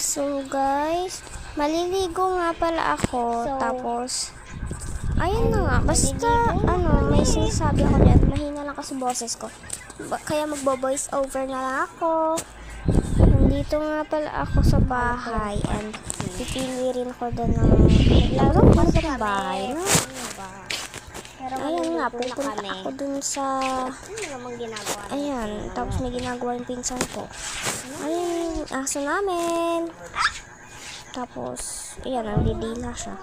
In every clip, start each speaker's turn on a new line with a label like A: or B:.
A: So guys, maliligo nga pala ako. Tapos, ayun na nga. Basta, may sinasabi ako dyan. Mahina lang kasi boses ko. Kaya magbo-voice over na lang ako. Nandito nga pala ako sa bahay. And pipili rin ako doon ng naglaro ko sa bahay. No? Ayan nga, pupunta ako dun sa... Ayan, tapos may ginagawa yung pinsan ko. Ayun, yung aso namin. Tapos, ayan, nandidila siya.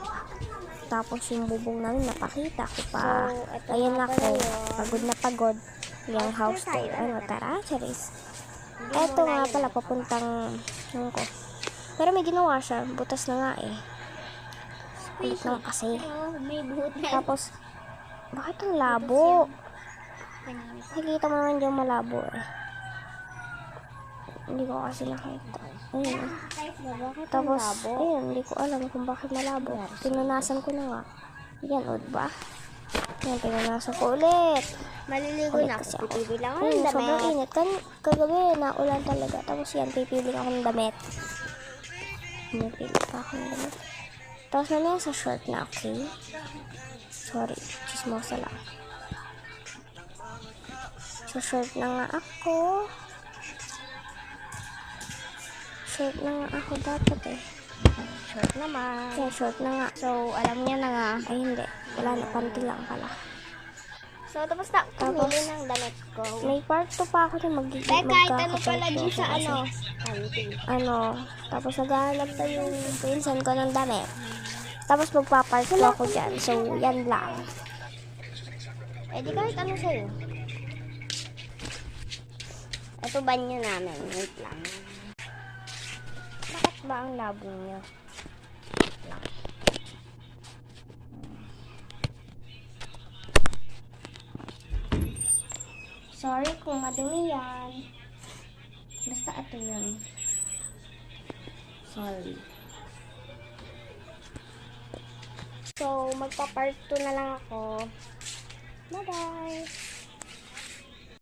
A: Tapos yung bubong namin, napakita ko pa. Ayan ako, pagod na pagod. Yung house tour. Tara, charis. Eto nga pala, papuntang... ko. Pero may ginawa siya, butas na nga eh. Kulit naman kasi. Tapos, bakit ang labo? Nakikita mo naman dyan malabo eh. Hindi ko kasi nakita. Ayun. Tapos, ayun, hindi ko alam kung bakit malabo. Pinunasan ko na nga. Yan, o diba? Yan, pinunasan ko ulit.
B: Maliligo na ako. Pipili lang ako ng damit.
A: Sobrang init. Kagabi, naulan talaga. Tapos yan, pipili ako ng damit. Pipili pa ako ng damit. Tapos na sa short na, okay? Sorry, chismosa lang. So, short na nga ako. Short na nga ako dapat eh.
B: Short naman.
A: Yeah, short na nga.
B: So, alam niya na nga.
A: Ay, hindi. Wala na, panty lang pala.
B: So, tapos na pumili ng damit ko.
A: May part 2 pa ako na
B: Kahit ano pala dun sa
A: tapos naghahanap pa yung pinsan ko ng damit. Tapos magpa-part 2 ako dyan. So, yan lang.
B: Eh, di kahit ano sa'yo. Ito banyo namin. Wait lang. Bakit ba ang labo niya?
A: Sorry kung madumi yan. Basta ito yun. Sorry. So, magpa-part 2 na lang ako. Bye-bye!